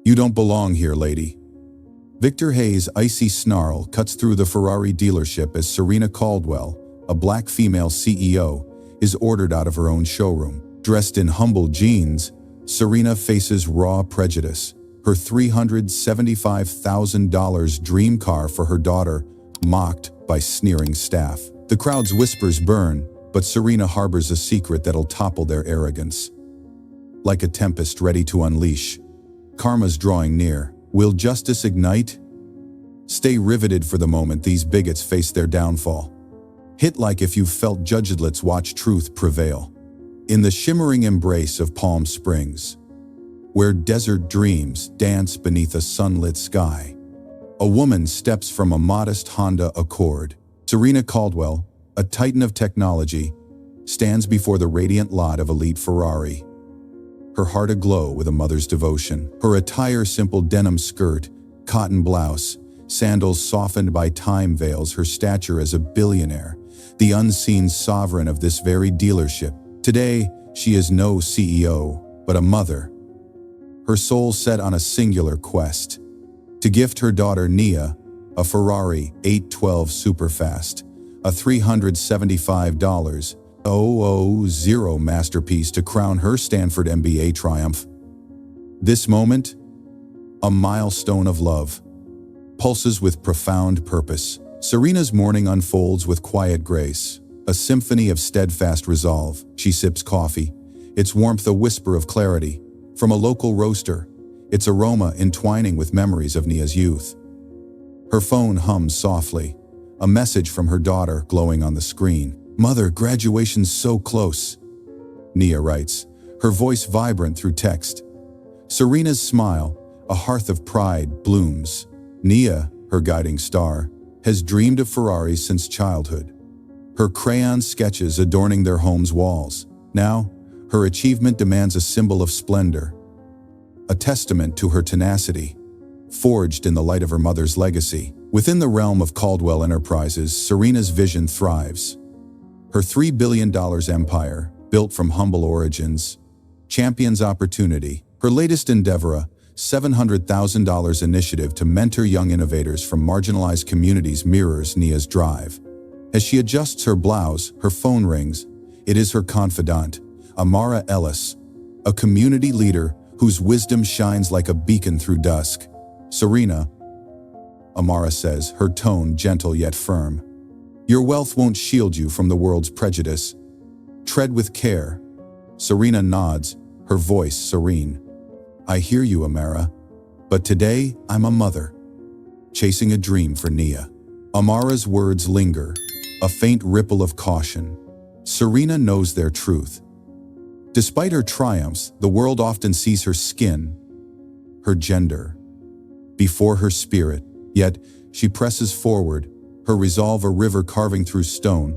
"You don't belong here, lady." Victor Hayes' icy snarl cuts through the Ferrari dealership as Serena Caldwell, a black female CEO, is ordered out of her own showroom. Dressed in humble jeans, Serena faces raw prejudice. Her $375,000 dream car for her daughter, mocked by sneering staff. The crowd's whispers burn, but Serena harbors a secret that'll topple their arrogance. Like a tempest ready to unleash, karma's drawing near. Will justice ignite? Stay riveted for the moment these bigots face their downfall. Hit like if you've felt judged. Let's watch truth prevail. In the shimmering embrace of Palm Springs, where desert dreams dance beneath a sunlit sky, a woman steps from a modest Honda Accord. Serena Caldwell, a titan of technology, stands before the radiant lot of Elite Ferrari. Her heart aglow with a mother's devotion. Her attire simple denim skirt, cotton blouse, sandals softened by time veils her stature as a billionaire, the unseen sovereign of this very dealership. Today, she is no CEO, but a mother. Her soul set on a singular quest, to gift her daughter Nia a Ferrari 812 Superfast, a $375,000 masterpiece to crown her Stanford MBA triumph. This moment, a milestone of love, pulses with profound purpose. Serena's morning unfolds with quiet grace, a symphony of steadfast resolve. She sips coffee, its warmth a whisper of clarity, from a local roaster, its aroma entwining with memories of Nia's youth. Her phone hums softly, a message from her daughter glowing on the screen. "Mother, graduation's so close," Nia writes, her voice vibrant through text. Serena's smile, a hearth of pride, blooms. Nia, her guiding star, has dreamed of Ferraris since childhood, her crayon sketches adorning their home's walls. Now, her achievement demands a symbol of splendor, a testament to her tenacity, forged in the light of her mother's legacy. Within the realm of Caldwell Enterprises, Serena's vision thrives. Her $3 billion empire, built from humble origins, champions opportunity. Her latest endeavor, a $700,000 initiative to mentor young innovators from marginalized communities, mirrors Nia's drive. As she adjusts her blouse, her phone rings. It is her confidant, Amara Ellis, a community leader whose wisdom shines like a beacon through dusk. "Serena," Amara says, her tone gentle yet firm, "your wealth won't shield you from the world's prejudice. Tread with care." Serena nods, her voice serene. "I hear you, Amara, but today I'm a mother, chasing a dream for Nia." Amara's words linger, a faint ripple of caution. Serena knows their truth. Despite her triumphs, the world often sees her skin, her gender, before her spirit. Yet, she presses forward, her resolve a river carving through stone.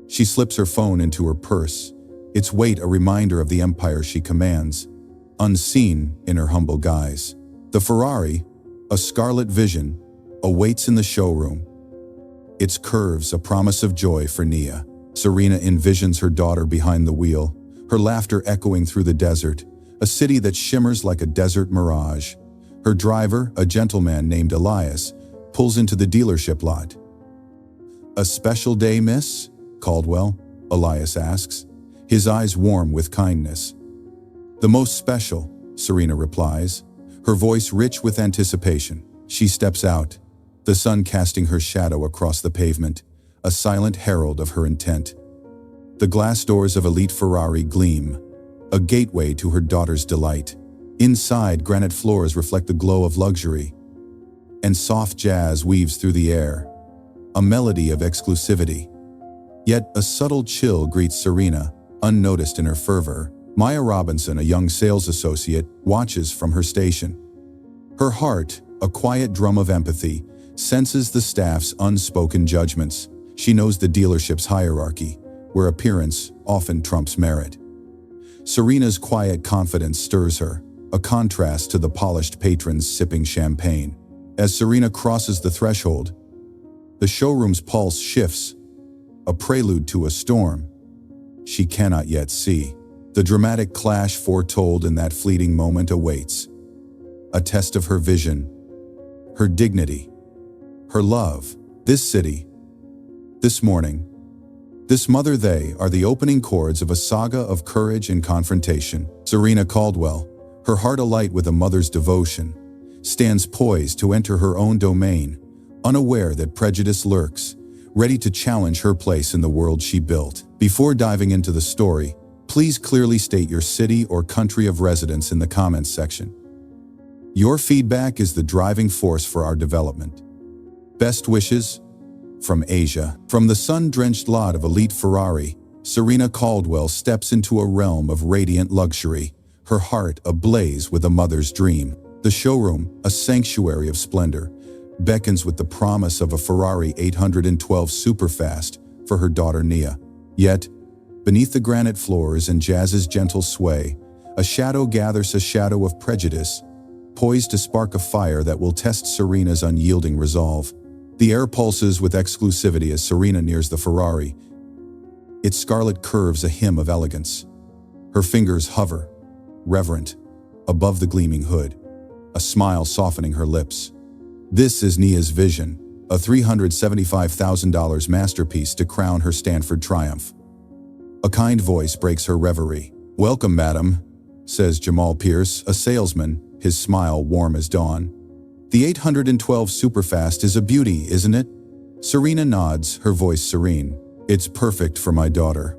She slips her phone into her purse, its weight a reminder of the empire she commands, unseen in her humble guise. The Ferrari, a scarlet vision, awaits in the showroom, its curves a promise of joy for Nia. Serena envisions her daughter behind the wheel, her laughter echoing through the desert, a city that shimmers like a desert mirage. Her driver, a gentleman named Elias, pulls into the dealership lot. "A special day, miss?" Caldwell, Elias asks, his eyes warm with kindness. "The most special," Serena replies, her voice rich with anticipation. She steps out, the sun casting her shadow across the pavement, a silent herald of her intent. The glass doors of Elite Ferrari gleam, a gateway to her daughter's delight. Inside, granite floors reflect the glow of luxury, and soft jazz weaves through the air, a melody of exclusivity. Yet a subtle chill greets Serena, unnoticed in her fervor. Maya Robinson, a young sales associate, watches from her station. Her heart, a quiet drum of empathy, senses the staff's unspoken judgments. She knows the dealership's hierarchy, where appearance often trumps merit. Serena's quiet confidence stirs her, a contrast to the polished patrons sipping champagne. As Serena crosses the threshold, the showroom's pulse shifts, a prelude to a storm she cannot yet see. The dramatic clash foretold in that fleeting moment awaits. a test of her vision, her dignity, her love. This city, this morning, this mother, they are the opening chords of a saga of courage and confrontation. Serena Caldwell, her heart alight with a mother's devotion, stands poised to enter her own domain, unaware that prejudice lurks, ready to challenge her place in the world she built. Before diving into the story, please clearly state your city or country of residence in the comments section. Your feedback is the driving force for our development. Best wishes from Asia. From the sun-drenched lot of Elite Ferrari, Serena Caldwell steps into a realm of radiant luxury, her heart ablaze with a mother's dream. The showroom, a sanctuary of splendor, beckons with the promise of a Ferrari 812 Superfast for her daughter Nia. Yet, beneath the granite floors and jazz's gentle sway, a shadow gathers, a shadow of prejudice, poised to spark a fire that will test Serena's unyielding resolve. The air pulses with exclusivity as Serena nears the Ferrari, its scarlet curves a hymn of elegance. Her fingers hover, reverent, above the gleaming hood, a smile softening her lips. This is Nia's vision, a $375,000 masterpiece to crown her Stanford triumph. A kind voice breaks her reverie. "Welcome, madam," says Jamal Pierce, a salesman, his smile warm as dawn. "The 812 Superfast is a beauty, isn't it?" Serena nods, her voice serene. "It's perfect for my daughter."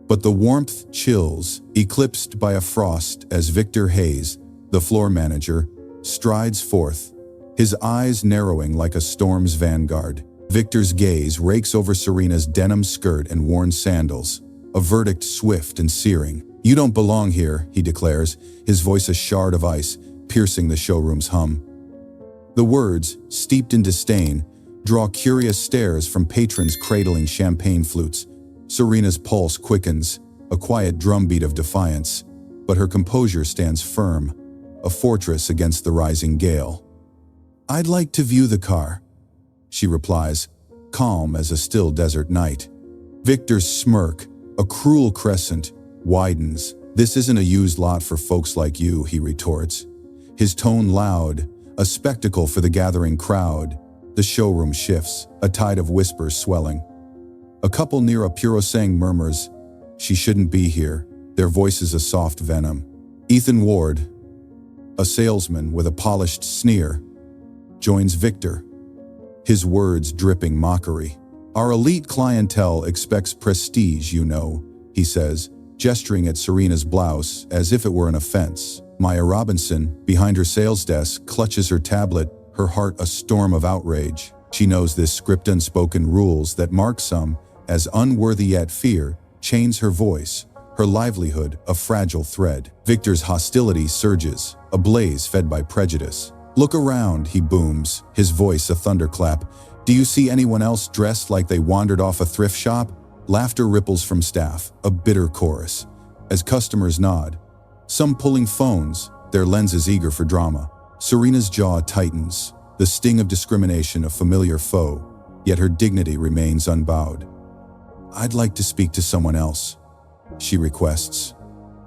But the warmth chills, eclipsed by a frost as Victor Hayes, the floor manager, strides forth, his eyes narrowing like a storm's vanguard. Victor's gaze rakes over Serena's denim skirt and worn sandals, a verdict swift and searing. "You don't belong here," he declares, his voice a shard of ice, piercing the showroom's hum. The words, steeped in disdain, draw curious stares from patrons cradling champagne flutes. Serena's pulse quickens, a quiet drumbeat of defiance, but her composure stands firm, a fortress against the rising gale. "I'd like to view the car," she replies, calm as a still desert night. Victor's smirk, a cruel crescent, widens. "This isn't a used lot for folks like you," he retorts, his tone loud, a spectacle for the gathering crowd. The showroom shifts, a tide of whispers swelling. A couple near a puro-saying murmurs, "She shouldn't be here," their voices a soft venom. Ethan Ward, a salesman with a polished sneer, joins Victor, his words dripping mockery. "Our elite clientele expects prestige, you know," he says, gesturing at Serena's blouse as if it were an offense. Maya Robinson, behind her sales desk, clutches her tablet, her heart a storm of outrage. She knows this script unspoken rules that mark some as unworthy yet fear, chains her voice, her livelihood a fragile thread. Victor's hostility surges, a blaze fed by prejudice. "Look around," he booms, his voice a thunderclap. "Do you see anyone else dressed like they wandered off a thrift shop?" Laughter ripples from staff, a bitter chorus, as customers nod, some pulling phones, their lenses eager for drama. Serena's jaw tightens, the sting of discrimination a familiar foe, yet her dignity remains unbowed. "I'd like to speak to someone else," she requests,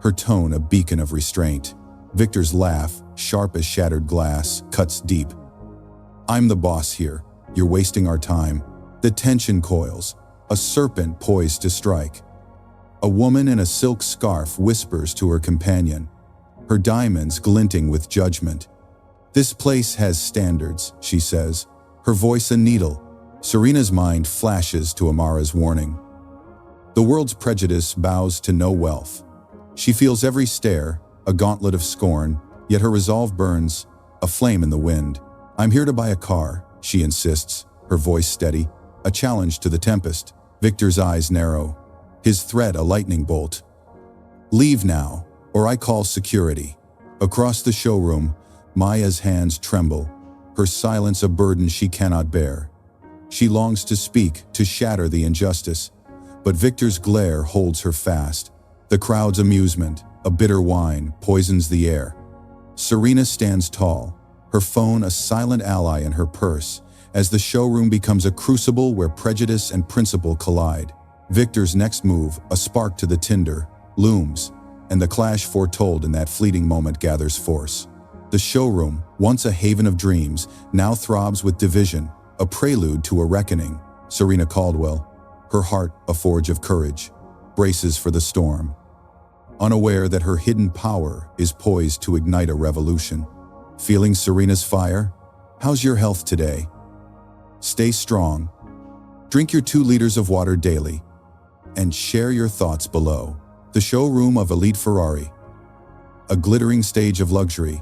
her tone a beacon of restraint. Victor's laugh, sharp as shattered glass, cuts deep. "I'm the boss here. You're wasting our time." The tension coils, a serpent poised to strike. A woman in a silk scarf whispers to her companion, her diamonds glinting with judgment. "This place has standards," she says, her voice a needle. Serena's mind flashes to Amara's warning. The world's prejudice bows to no wealth. She feels every stare, a gauntlet of scorn, yet her resolve burns, a flame in the wind. "I'm here to buy a car," she insists, her voice steady, a challenge to the tempest. Victor's eyes narrow, his threat a lightning bolt. "Leave now, or I call security." Across the showroom, Maya's hands tremble, her silence a burden she cannot bear. She longs to speak, to shatter the injustice, but Victor's glare holds her fast. The crowd's amusement, a bitter whine, poisons the air. Serena stands tall, her phone a silent ally in her purse, as the showroom becomes a crucible where prejudice and principle collide. Victor's next move, a spark to the tinder, looms, and the clash foretold in that fleeting moment gathers force. The showroom, once a haven of dreams, now throbs with division, a prelude to a reckoning. Serena Caldwell, her heart a forge of courage, braces for the storm, unaware that her hidden power is poised to ignite a revolution. Feeling Serena's fire? How's your health today? Stay strong. Drink your 2 liters of water daily, and share your thoughts below. The showroom of Elite Ferrari, a glittering stage of luxury,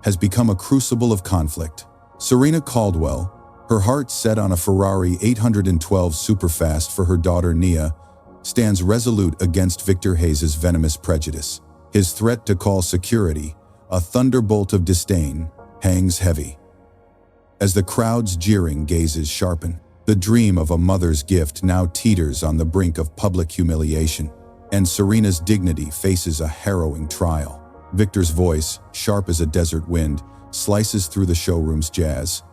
has become a crucible of conflict. Serena Caldwell, her heart set on a Ferrari 812 Superfast for her daughter Nia, stands resolute against Victor Hayes' venomous prejudice. His threat to call security, a thunderbolt of disdain, hangs heavy. As the crowd's jeering gazes sharpen, the dream of a mother's gift now teeters on the brink of public humiliation, and Serena's dignity faces a harrowing trial. Victor's voice, sharp as a desert wind, slices through the showroom's jazz.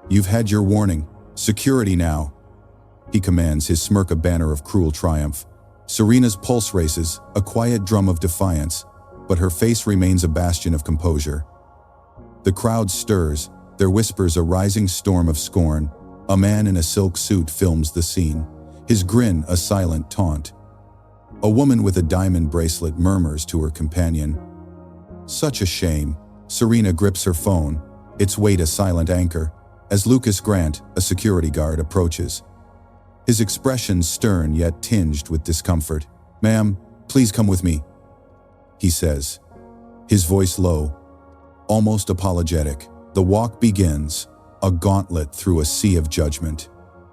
"You've had your warning. Security now," he commands, his smirk a banner of cruel triumph. Serena's pulse races, a quiet drum of defiance, but her face remains a bastion of composure. The crowd stirs, their whispers a rising storm of scorn. A man in a silk suit films the scene, his grin a silent taunt. A woman with a diamond bracelet murmurs to her companion, "Such a shame." Serena grips her phone, its weight a silent anchor, as Lucas Grant, a security guard, approaches. His expression stern yet tinged with discomfort. "Ma'am, please come with me," he says, his voice low, almost apologetic. The walk begins, a gauntlet through a sea of judgment.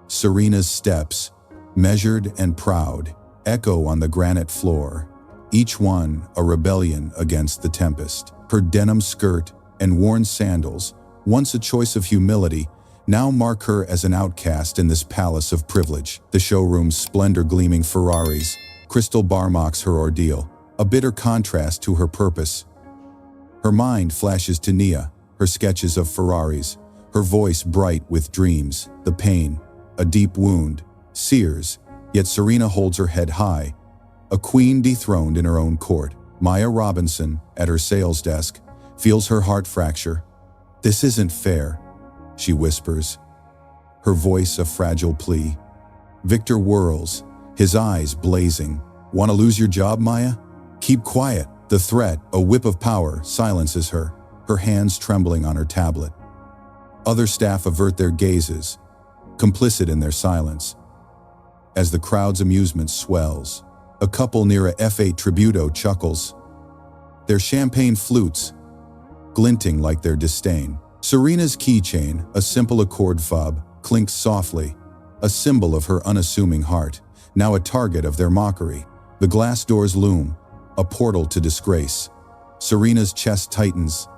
Serena's steps, measured and proud, echo on the granite floor, each one a rebellion against the tempest. Her denim skirt and worn sandals, once a choice of humility, now mark her as an outcast in this palace of privilege. The showroom's splendor gleaming Ferraris, crystal bar mocks her ordeal, a bitter contrast to her purpose. Her mind flashes to Nia, her sketches of Ferraris, her voice bright with dreams. The pain, a deep wound, sears, yet Serena holds her head high, a queen dethroned in her own court. Maya Robinson, at her sales desk, feels her heart fracture. "This isn't fair," she whispers, her voice a fragile plea. Victor whirls, his eyes blazing. "Want to lose your job, Maya? Keep quiet." The threat, a whip of power, silences her, her hands trembling on her tablet. Other staff avert their gazes, complicit in their silence. As the crowd's amusement swells, a couple near a F8 Tributo chuckles, their champagne flutes glinting like their disdain. Serena's keychain, a simple accord fob, clinks softly, a symbol of her unassuming heart, now a target of their mockery. The glass doors loom, a portal to disgrace. Serena's chest tightens,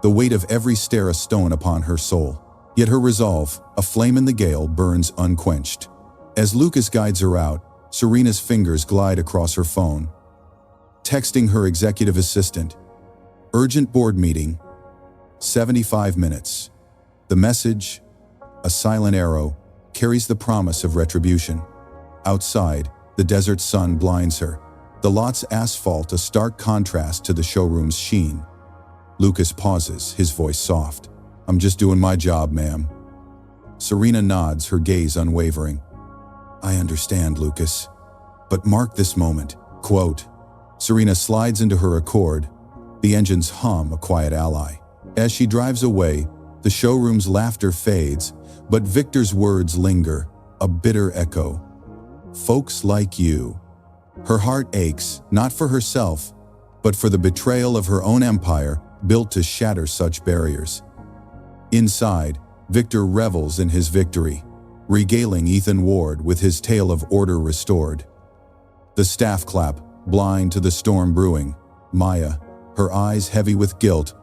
the weight of every stare a stone upon her soul. Yet her resolve, a flame in the gale, burns unquenched. As Lucas guides her out, Serena's fingers glide across her phone, texting her executive assistant. "Urgent board meeting, 75 minutes. The message, a silent arrow, carries the promise of retribution. Outside, the desert sun blinds her, the lot's asphalt a stark contrast to the showroom's sheen. Lucas pauses, his voice soft. "I'm just doing my job, ma'am." Serena nods, her gaze unwavering. "I understand, Lucas. But mark this moment." Quote. Serena slides into her Accord, the engines hum, a quiet ally. As she drives away, the showroom's laughter fades, but Victor's words linger, a bitter echo. "Folks like you." Her heart aches, not for herself, but for the betrayal of her own empire, built to shatter such barriers. Inside, Victor revels in his victory, regaling Ethan Ward with his tale of order restored. The staff clap, blind to the storm brewing. Maya, her eyes heavy with guilt,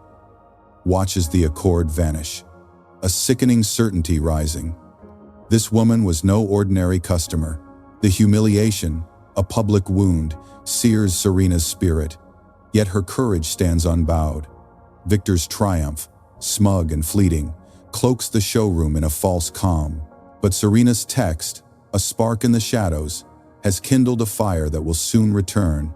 watches the Accord vanish, a sickening certainty rising. This woman was no ordinary customer. The humiliation, a public wound, sears Serena's spirit, yet her courage stands unbowed. Victor's triumph, smug and fleeting, cloaks the showroom in a false calm. But Serena's text, a spark in the shadows, has kindled a fire that will soon return,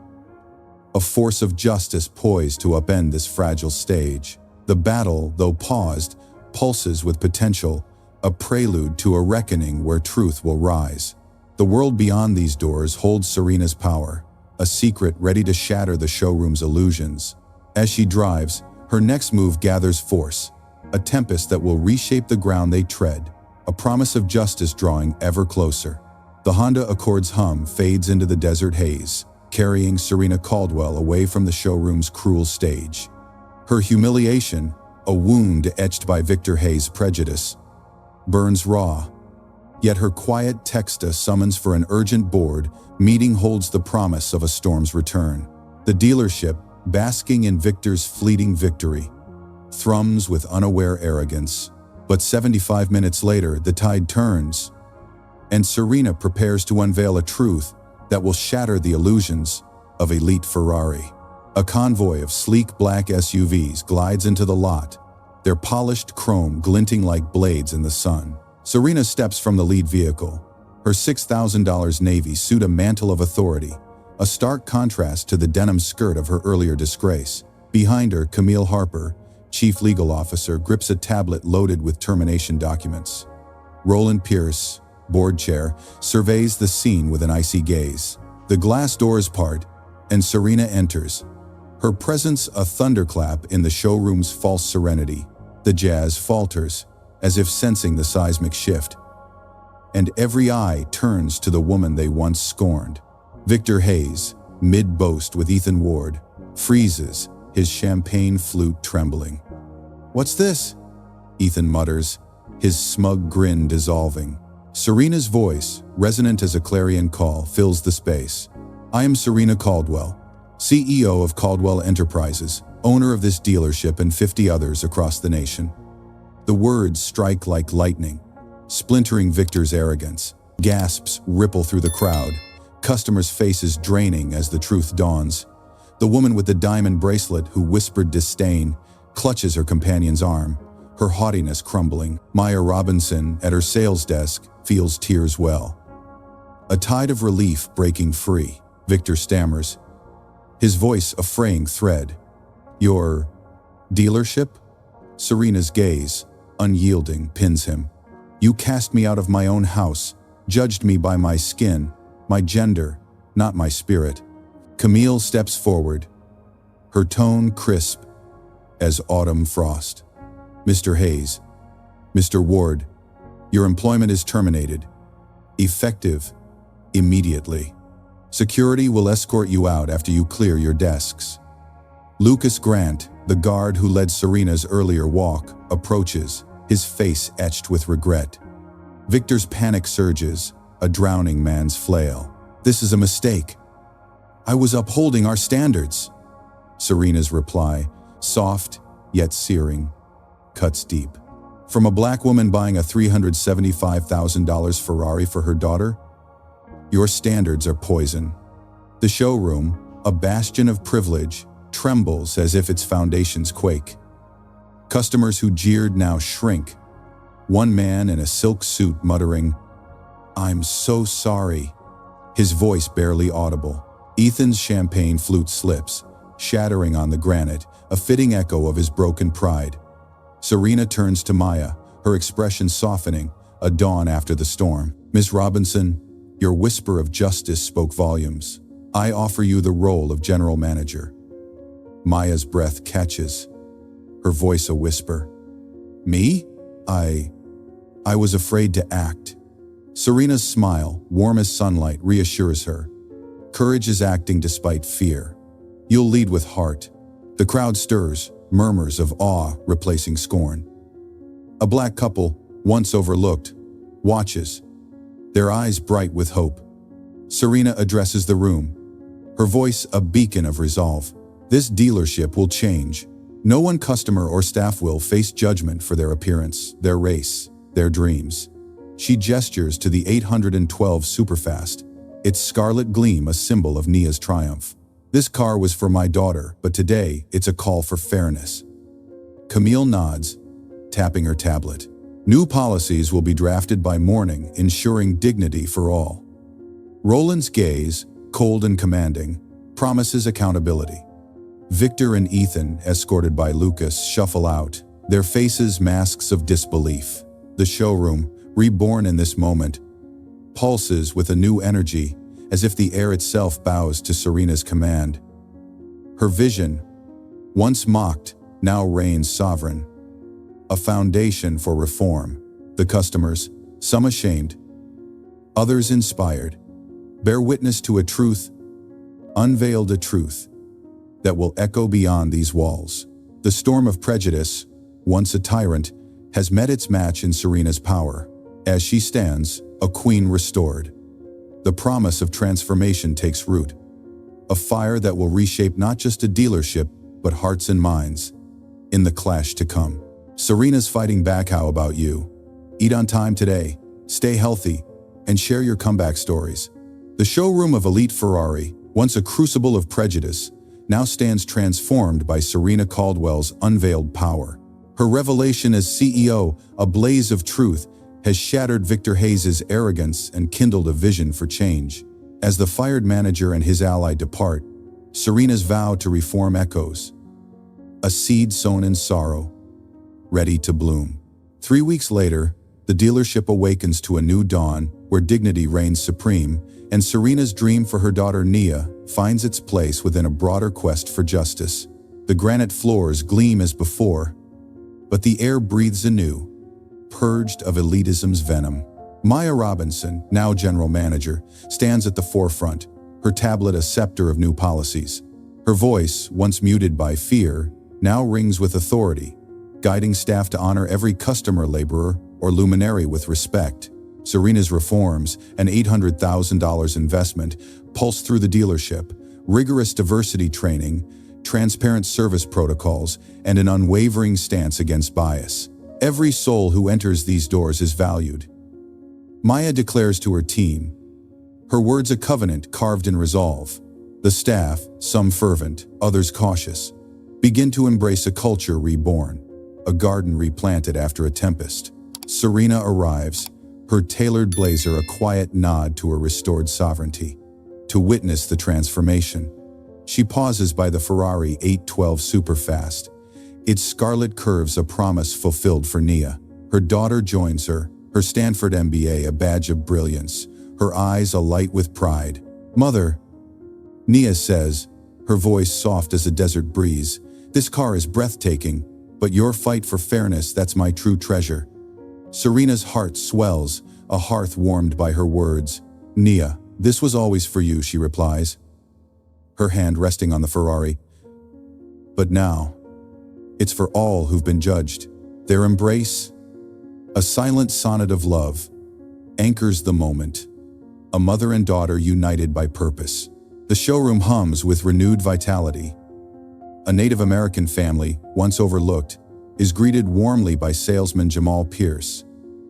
a force of justice poised to upend this fragile stage. The battle, though paused, pulses with potential, a prelude to a reckoning where truth will rise. The world beyond these doors holds Serena's power, a secret ready to shatter the showroom's illusions. As she drives, her next move gathers force, a tempest that will reshape the ground they tread, a promise of justice drawing ever closer. The Honda Accord's hum fades into the desert haze, carrying Serena Caldwell away from the showroom's cruel stage. Her humiliation, a wound etched by Victor Hayes' prejudice, burns raw. Yet her quiet texta summons for an urgent board meeting holds the promise of a storm's return. The dealership, basking in Victor's fleeting victory, thrums with unaware arrogance. But 75 minutes later, the tide turns, and Serena prepares to unveil a truth that will shatter the illusions of Elite Ferrari. A convoy of sleek black SUVs glides into the lot, their polished chrome glinting like blades in the sun. Serena steps from the lead vehicle, her $6,000 navy suit a mantle of authority, a stark contrast to the denim skirt of her earlier disgrace. Behind her, Camille Harper, chief legal officer, grips a tablet loaded with termination documents. Roland Pierce, board chair, surveys the scene with an icy gaze. The glass doors part, and Serena enters, her presence a thunderclap in the showroom's false serenity. The jazz falters, as if sensing the seismic shift, and every eye turns to the woman they once scorned. Victor Hayes, mid-boast with Ethan Ward, freezes, his champagne flute trembling. "What's this?" Ethan mutters, his smug grin dissolving. Serena's voice, resonant as a clarion call, fills the space. "I am Serena Caldwell, CEO of Caldwell Enterprises, owner of this dealership and 50 others across the nation." The words strike like lightning, splintering Victor's arrogance. Gasps ripple through the crowd, customers' faces draining as the truth dawns. The woman with the diamond bracelet who whispered disdain clutches her companion's arm, her haughtiness crumbling. Maya Robinson, at her sales desk, feels tears well. A tide of relief breaking free. Victor stammers, his voice a fraying thread. "Your dealership?" Serena's gaze, unyielding, pins him. "You cast me out of my own house, judged me by my skin, my gender, not my spirit." Camille steps forward, her tone crisp as autumn frost. "Mr. Hayes, Mr. Ward, your employment is terminated. Effective immediately. Security will escort you out after you clear your desks." Lucas Grant, the guard who led Serena's earlier walk, approaches, his face etched with regret. Victor's panic surges, a drowning man's flail. "This is a mistake. I was upholding our standards." Serena's reply, soft yet searing, cuts deep. From a black woman buying a $375,000 Ferrari for her daughter? Your standards are poison. The showroom, a bastion of privilege, trembles as if its foundations quake. Customers who jeered now shrink, one man in a silk suit muttering, "I'm so sorry," his voice barely audible. Ethan's champagne flute slips, shattering on the granite, a fitting echo of his broken pride. Serena turns to Maya, her expression softening, a dawn after the storm. "Miss Robinson, your whisper of justice spoke volumes. I offer you the role of general manager." Maya's breath catches, her voice a whisper. "Me? I was afraid to act." Serena's smile, warm as sunlight, reassures her. Courage is acting despite fear. You'll lead with heart. The crowd stirs, murmurs of awe replacing scorn. A black couple, once overlooked, watches, their eyes bright with hope. Serena addresses the room, her voice a beacon of resolve. This dealership will change. No one customer or staff will face judgment for their appearance, their race, their dreams. She gestures to the 812 Superfast, its scarlet gleam a symbol of Nia's triumph. "This car was for my daughter, but today it's a call for fairness." Camille nods, tapping her tablet. "New policies will be drafted by morning, ensuring dignity for all." Roland's gaze, cold and commanding, promises accountability. Victor and Ethan, escorted by Lucas, shuffle out, their faces masks of disbelief. The showroom, reborn in this moment, pulses with a new energy, as if the air itself bows to Serena's command. Her vision, once mocked, now reigns sovereign. A foundation for reform. The customers, some ashamed, others inspired, bear witness to a truth, unveiled a truth, that will echo beyond these walls. The storm of prejudice, once a tyrant, has met its match in Serena's power. As she stands, a queen restored. The promise of transformation takes root. A fire that will reshape not just a dealership, but hearts and minds. In the clash to come, Serena's fighting back. How about you? Eat on time today, stay healthy, and share your comeback stories. The showroom of Elite Ferrari, once a crucible of prejudice, now stands transformed by Serena Caldwell's unveiled power. Her revelation as CEO, a blaze of truth, has shattered Victor Hayes' arrogance and kindled a vision for change. As the fired manager and his ally depart, Serena's vow to reform echoes. A seed sown in sorrow, ready to bloom. 3 weeks later, the dealership awakens to a new dawn where dignity reigns supreme, and Serena's dream for her daughter Nia finds its place within a broader quest for justice. The granite floors gleam as before, but the air breathes anew, purged of elitism's venom. Maya Robinson, now general manager, stands at the forefront, her tablet a scepter of new policies. Her voice, once muted by fear, now rings with authority, guiding staff to honor every customer, laborer, or luminary with respect. Serena's reforms, an $800,000 investment, pulse through the dealership, rigorous diversity training, transparent service protocols, and an unwavering stance against bias. Every soul who enters these doors is valued. Maya declares to her team, her words a covenant carved in resolve. The staff, some fervent, others cautious, begin to embrace a culture reborn, a garden replanted after a tempest. Serena arrives, her tailored blazer a quiet nod to her restored sovereignty. To witness the transformation, she pauses by the Ferrari 812 Superfast, its scarlet curves a promise fulfilled for Nia. Her daughter joins her Stanford MBA a badge of brilliance, her eyes alight with pride. "Mother," Nia says, her voice soft as a desert breeze, "this car is breathtaking, but your fight for fairness, that's my true treasure." Serena's heart swells, a hearth warmed by her words. "Nia, this was always for you," she replies, her hand resting on the Ferrari. "But now, it's for all who've been judged." Their embrace, a silent sonnet of love, anchors the moment. A mother and daughter united by purpose. The showroom hums with renewed vitality. A Native American family, once overlooked, is greeted warmly by salesman Jamal Pierce,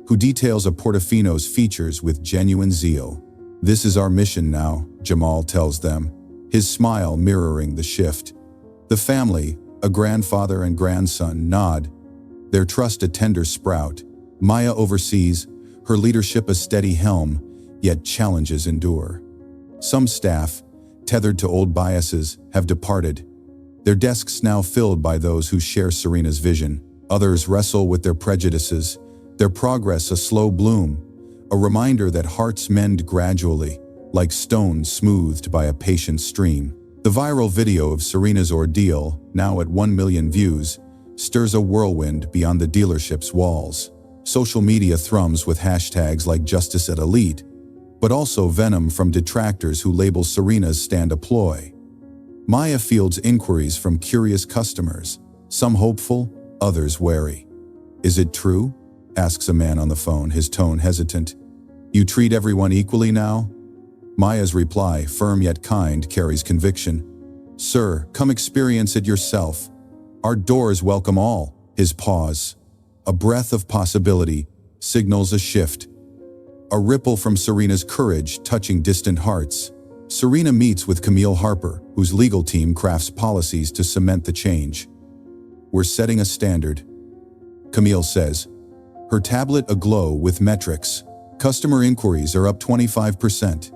who details a Portofino's features with genuine zeal. "This is our mission now," Jamal tells them, his smile mirroring the shift. The family, a grandfather and grandson, nod, their trust a tender sprout. Maya oversees, her leadership a steady helm, yet challenges endure. Some staff, tethered to old biases, have departed, their desks now filled by those who share Serena's vision. Others wrestle with their prejudices, their progress a slow bloom, a reminder that hearts mend gradually, like stones smoothed by a patient stream. The viral video of Serena's ordeal, now at 1 million views, stirs a whirlwind beyond the dealership's walls. Social media thrums with hashtags like Justice at Elite, but also venom from detractors who label Serena's stand a ploy. Maya fields inquiries from curious customers, some hopeful, others wary. "Is it true?" asks a man on the phone, his tone hesitant. "You treat everyone equally now?" Maya's reply, firm yet kind, carries conviction. "Sir, come experience it yourself. Our doors welcome all." His pause, a breath of possibility, signals a shift. A ripple from Serena's courage touching distant hearts. Serena meets with Camille Harper, whose legal team crafts policies to cement the change. "We're setting a standard," Camille says, her tablet aglow with metrics. "Customer inquiries are up 25%.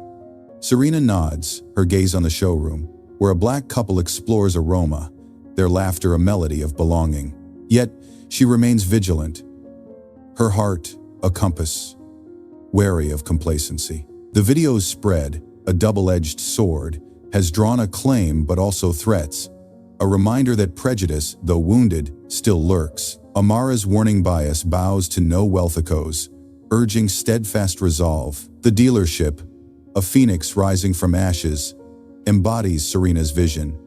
Serena nods, her gaze on the showroom, where a black couple explores aroma, their laughter a melody of belonging. Yet, she remains vigilant, her heart a compass, wary of complacency. The video's spread, a double-edged sword, has drawn acclaim but also threats, a reminder that prejudice, though wounded, still lurks. Amara's warning bias bows to no wealth echoes, urging steadfast resolve. The dealership, a phoenix rising from ashes, embodies Serena's vision.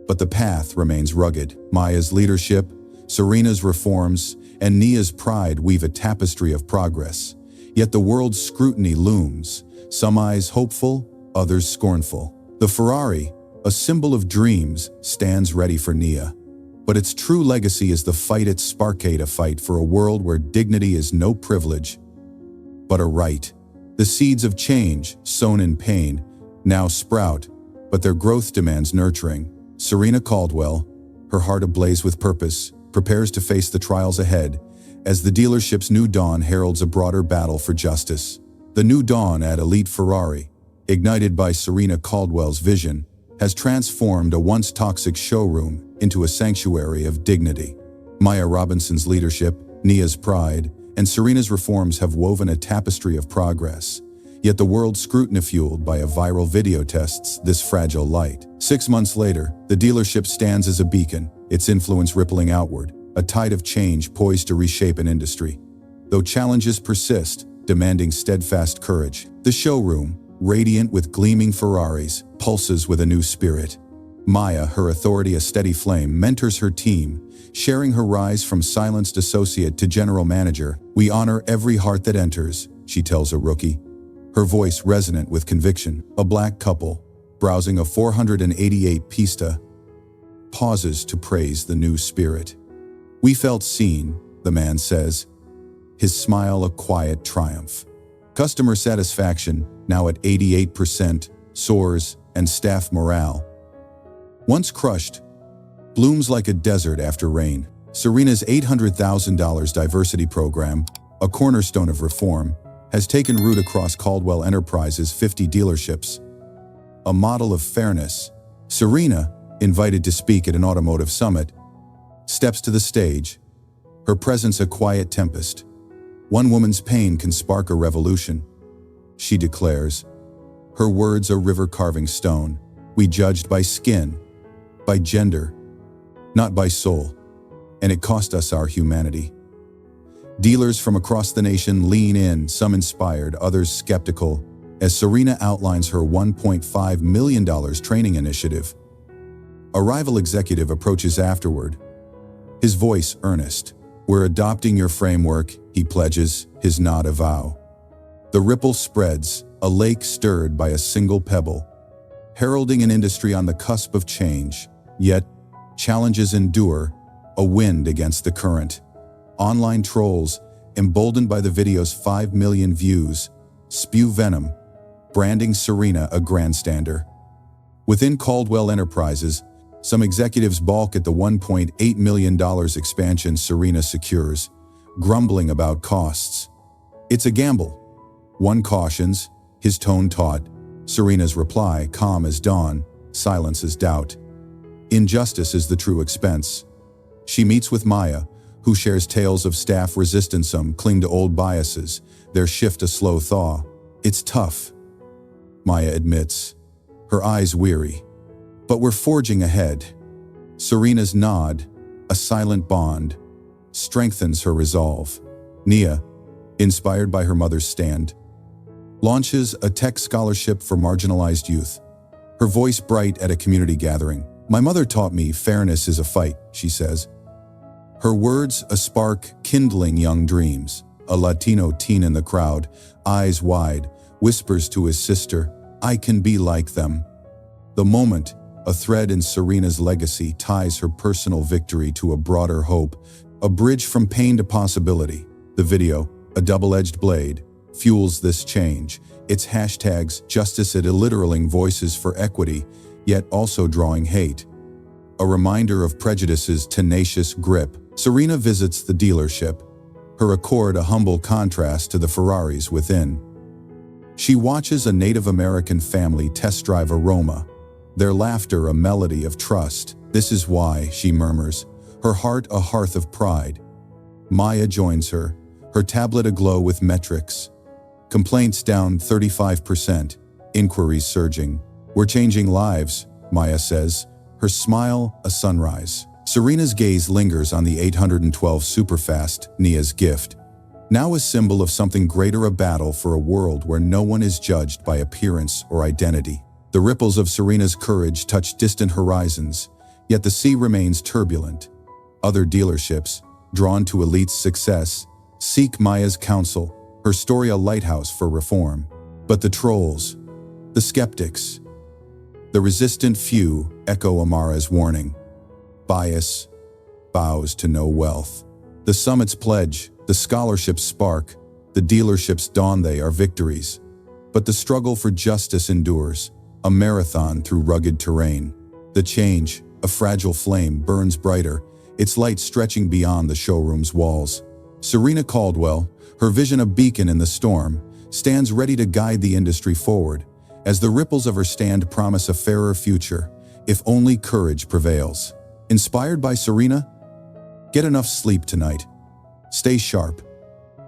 But the path remains rugged. Maya's leadership, Serena's reforms, and Nia's pride weave a tapestry of progress. Yet the world's scrutiny looms, some eyes hopeful, others scornful. The Ferrari, a symbol of dreams, stands ready for Nia. But its true legacy is the fight it sparked, a fight for a world where dignity is no privilege, but a right. The seeds of change, sown in pain, now sprout, but their growth demands nurturing. Serena Caldwell, her heart ablaze with purpose, prepares to face the trials ahead as the dealership's new dawn heralds a broader battle for justice. The new dawn at Elite Ferrari, ignited by Serena Caldwell's vision, has transformed a once toxic showroom into a sanctuary of dignity. Maya Robinson's leadership, Nia's pride, and Serena's reforms have woven a tapestry of progress. Yet the world's scrutiny fueled by a viral video tests this fragile light. 6 months later, the dealership stands as a beacon, its influence rippling outward, a tide of change poised to reshape an industry. Though challenges persist, demanding steadfast courage, the showroom, radiant with gleaming Ferraris, pulses with a new spirit. Maya, her authority a steady flame, mentors her team, sharing her rise from silenced associate to general manager. "We honor every heart that enters," she tells a rookie, her voice resonant with conviction. A black couple, browsing a 488 Pista, pauses to praise the new spirit. "We felt seen," the man says, his smile a quiet triumph. Customer satisfaction, now at 88%, soars, and staff morale, once crushed, blooms like a desert after rain. Serena's $800,000 diversity program, a cornerstone of reform, has taken root across Caldwell Enterprises' 50 dealerships. A model of fairness, Serena, invited to speak at an automotive summit, steps to the stage, her presence a quiet tempest. "One woman's pain can spark a revolution," she declares, her words a river carving stone. "We judged by skin, by gender, not by soul, and it cost us our humanity." Dealers from across the nation lean in, some inspired, others skeptical, as Serena outlines her $1.5 million training initiative. A rival executive approaches afterward, his voice earnest. "We're adopting your framework," he pledges, his nod a vow. The ripple spreads, a lake stirred by a single pebble, heralding an industry on the cusp of change. Yet, challenges endure, a wind against the current. Online trolls, emboldened by the video's 5 million views, spew venom, branding Serena a grandstander. Within Caldwell Enterprises, some executives balk at the $1.8 million expansion Serena secures, grumbling about costs. "It's a gamble," one cautions, his tone taut. Serena's reply, calm as dawn, silences doubt. Injustice is the true expense. She meets with Maya, who shares tales of staff resistance. Some cling to old biases, their shift a slow thaw. "It's tough," Maya admits, her eyes weary. "But we're forging ahead." Serena's nod, a silent bond, strengthens her resolve. Nia, inspired by her mother's stand, launches a tech scholarship for marginalized youth, her voice bright at a community gathering. "My mother taught me fairness is a fight," she says, her words a spark kindling young dreams. A Latino teen in the crowd, eyes wide, whispers to his sister, "I can be like them." The moment, a thread in Serena's legacy, ties her personal victory to a broader hope, a bridge from pain to possibility. The video, a double-edged blade, fuels this change. Its hashtags justice at illiteraling voices for equity, yet also drawing hate. A reminder of prejudice's tenacious grip. Serena visits the dealership, her Accord a humble contrast to the Ferraris within. She watches a Native American family test drive a Roma, their laughter a melody of trust. This is why, she murmurs, her heart a hearth of pride. Maya joins her tablet aglow with metrics. Complaints down 35%, inquiries surging. We're changing lives, Maya says, her smile a sunrise. Serena's gaze lingers on the 812 Superfast, Nia's gift. Now a symbol of something greater, a battle for a world where no one is judged by appearance or identity. The ripples of Serena's courage touch distant horizons, yet the sea remains turbulent. Other dealerships, drawn to Elite's success, seek Maya's counsel, her story a lighthouse for reform. But the trolls, the skeptics, the resistant few echo Amara's warning. Bias bows to no wealth. The summit's pledge, the scholarship's spark, the dealership's dawn, they are victories. But the struggle for justice endures, a marathon through rugged terrain. The change, a fragile flame, burns brighter, its light stretching beyond the showroom's walls. Serena Caldwell, her vision a beacon in the storm, stands ready to guide the industry forward, as the ripples of her stand promise a fairer future, if only courage prevails. Inspired by Serena? Get enough sleep tonight. Stay sharp.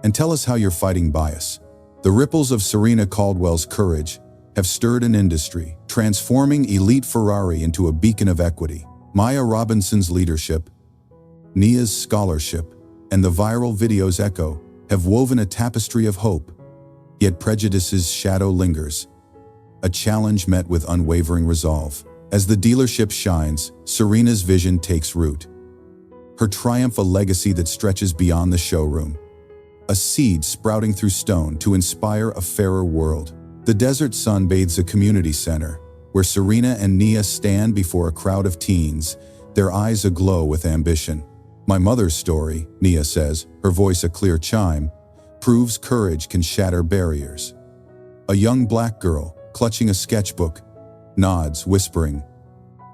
And tell us how you're fighting bias. The ripples of Serena Caldwell's courage have stirred an industry, transforming Elite Ferrari into a beacon of equity. Maya Robinson's leadership, Nia's scholarship, and the viral video's echo have woven a tapestry of hope. Yet prejudice's shadow lingers, a challenge met with unwavering resolve. As the dealership shines, Serena's vision takes root. Her triumph a legacy that stretches beyond the showroom. A seed sprouting through stone to inspire a fairer world. The desert sun bathes a community center, where Serena and Nia stand before a crowd of teens, their eyes aglow with ambition. My mother's story, Nia says, her voice a clear chime, proves courage can shatter barriers. A young black girl, clutching a sketchbook, nods, whispering,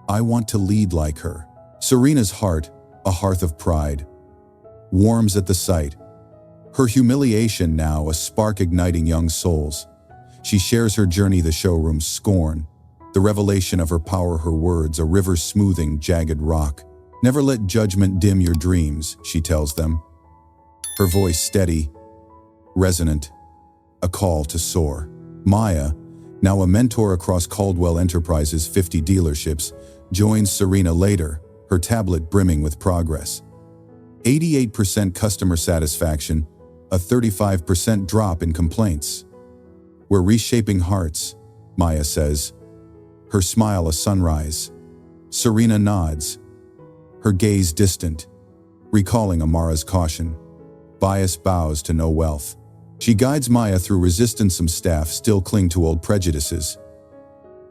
I want to lead like her. Serena's heart, a hearth of pride, warms at the sight. Her humiliation now a spark igniting young souls. She shares her journey, the showroom's scorn, the revelation of her power, her words, a river smoothing jagged rock. Never let judgment dim your dreams, she tells them. Her voice steady, resonant, a call to soar. Maya, now a mentor across Caldwell Enterprises' 50 dealerships, joins Serena later, her tablet brimming with progress. 88% customer satisfaction, a 35% drop in complaints. We're reshaping hearts, Maya says, her smile a sunrise. Serena nods, her gaze distant, recalling Amara's caution. Bias bows to no wealth. She guides Maya through resistance. Some staff still cling to old prejudices.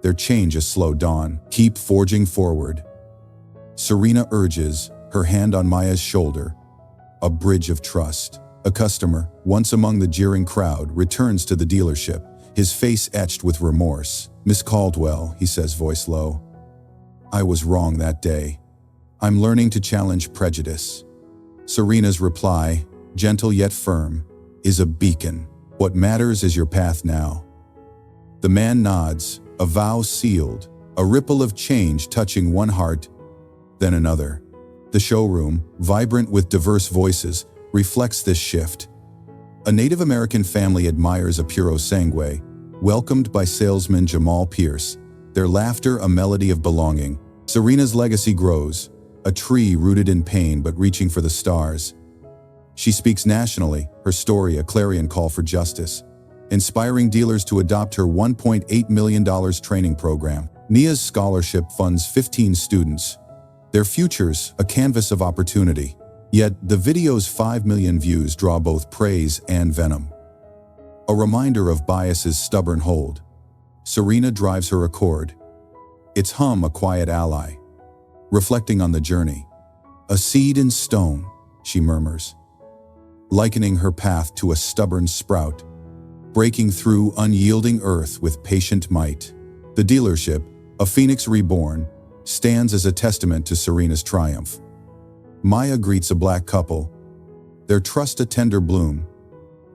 Their change a slow dawn. Keep forging forward. Serena urges, her hand on Maya's shoulder. A bridge of trust. A customer, once among the jeering crowd, returns to the dealership, his face etched with remorse. Miss Caldwell, he says, voice low. I was wrong that day. I'm learning to challenge prejudice. Serena's reply, gentle yet firm, is a beacon. What matters is your path now. The man nods, a vow sealed, a ripple of change touching one heart, then another. The showroom, vibrant with diverse voices, reflects this shift. A Native American family admires a puro sangue, welcomed by salesman Jamal Pierce, their laughter a melody of belonging. Serena's legacy grows, a tree rooted in pain but reaching for the stars. She speaks nationally, her story a clarion call for justice, inspiring dealers to adopt her $1.8 million training program. Nia's scholarship funds 15 students, their futures a canvas of opportunity. Yet, the video's 5 million views draw both praise and venom. A reminder of bias's stubborn hold. Serena drives her Accord. Its hum a quiet ally. Reflecting on the journey. A seed in stone, she murmurs, likening her path to a stubborn sprout, breaking through unyielding earth with patient might. The dealership, a phoenix reborn, stands as a testament to Serena's triumph. Maya greets a black couple, their trust a tender bloom,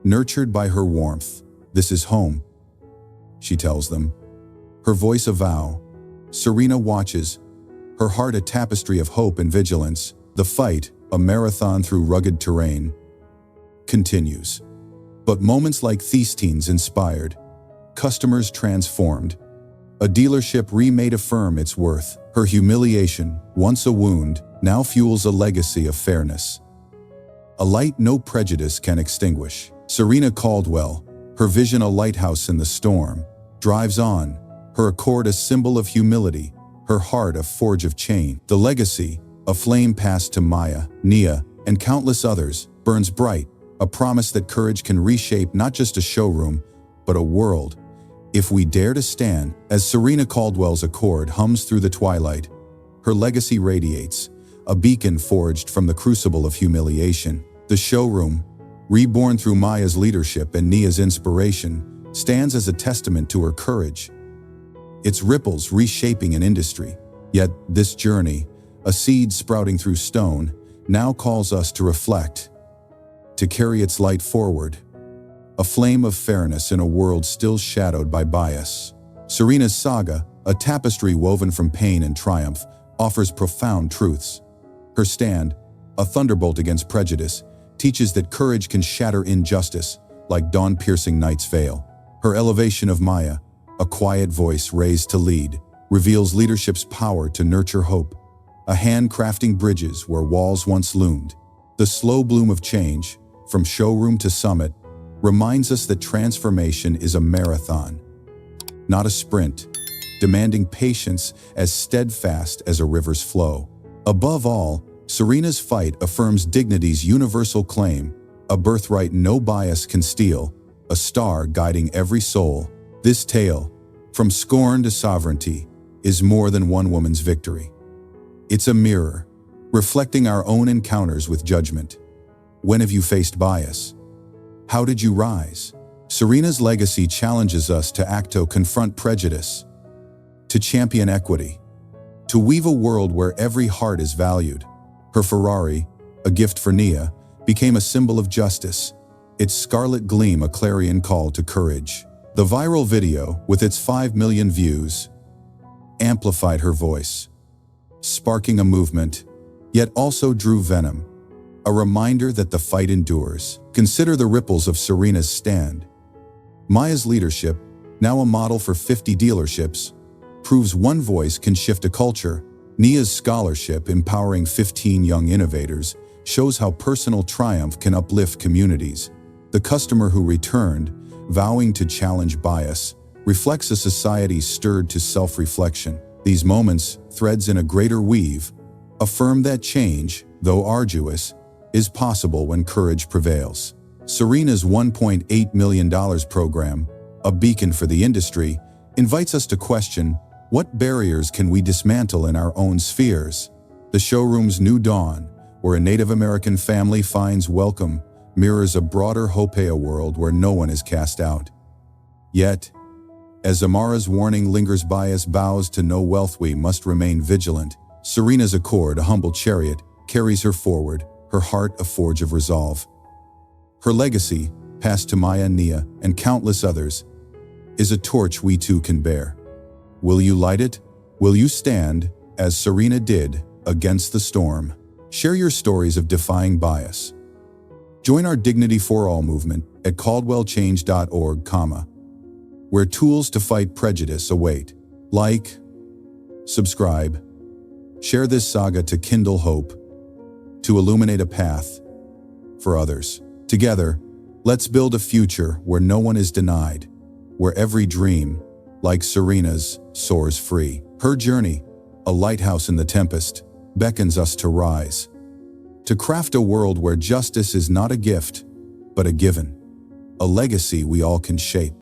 nurtured by her warmth. This is home, she tells them, her voice a vow. Serena watches, her heart a tapestry of hope and vigilance. The fight, a marathon through rugged terrain, continues. But moments like Thestines inspired, customers transformed, a dealership remade affirm its worth. Her humiliation, once a wound, now fuels a legacy of fairness. A light no prejudice can extinguish. Serena Caldwell, her vision a lighthouse in the storm, drives on, her accord a symbol of humility, her heart a forge of change. The legacy, a flame passed to Nia, Nia, and countless others, burns bright, a promise that courage can reshape not just a showroom, but a world. If we dare to stand, as Serena Caldwell's accord hums through the twilight, her legacy radiates, a beacon forged from the crucible of humiliation. The showroom, reborn through Nia's leadership and Nia's inspiration, stands as a testament to her courage, its ripples reshaping an industry. Yet this journey, a seed sprouting through stone, now calls us to reflect, to carry its light forward, a flame of fairness in a world still shadowed by bias. Serena's saga, a tapestry woven from pain and triumph, offers profound truths. Her stand, a thunderbolt against prejudice, teaches that courage can shatter injustice like dawn-piercing night's veil. Her elevation of Nia, a quiet voice raised to lead, reveals leadership's power to nurture hope, a hand crafting bridges where walls once loomed. The slow bloom of change, from showroom to summit, reminds us that transformation is a marathon, not a sprint, demanding patience as steadfast as a river's flow. Above all, Serena's fight affirms dignity's universal claim, a birthright no bias can steal, a star guiding every soul. This tale, from scorn to sovereignty, is more than one woman's victory. It's a mirror, reflecting our own encounters with judgment. When have you faced bias? How did you rise? Serena's legacy challenges us to confront prejudice, to champion equity, to weave a world where every heart is valued. Her Ferrari, a gift for Nia, became a symbol of justice, its scarlet gleam a clarion call to courage. The viral video, with its 5 million views, amplified her voice, sparking a movement, yet also drew venom, a reminder that the fight endures. Consider the ripples of Serena's stand. Nia's leadership, now a model for 50 dealerships, proves one voice can shift a culture. Nia's scholarship, empowering 15 young innovators, shows how personal triumph can uplift communities. The customer who returned, vowing to challenge bias, reflects a society stirred to self-reflection. These moments, threads in a greater weave, affirm that change, though arduous, is possible when courage prevails. Serena's $1.8 million program, a beacon for the industry, invites us to question, what barriers can we dismantle in our own spheres? The showroom's new dawn, where a Native American family finds welcome, mirrors a broader Hopeya world where no one is cast out. Yet, as Amara's warning lingers, bias bows to no wealth, we must remain vigilant. Serena's accord, a humble chariot, carries her forward, her heart a forge of resolve. Her legacy, passed to Nia, Nia, and countless others, is a torch we too can bear. Will you light it? Will you stand, as Serena did, against the storm? Share your stories of defying bias. Join our Dignity for All movement at caldwellchange.org, where tools to fight prejudice await. Like, subscribe, share this saga to kindle hope, to illuminate a path for others. Together, let's build a future where no one is denied, where every dream, like Serena's, soars free. Her journey, a lighthouse in the tempest, beckons us to rise, to craft a world where justice is not a gift, but a given, a legacy we all can shape.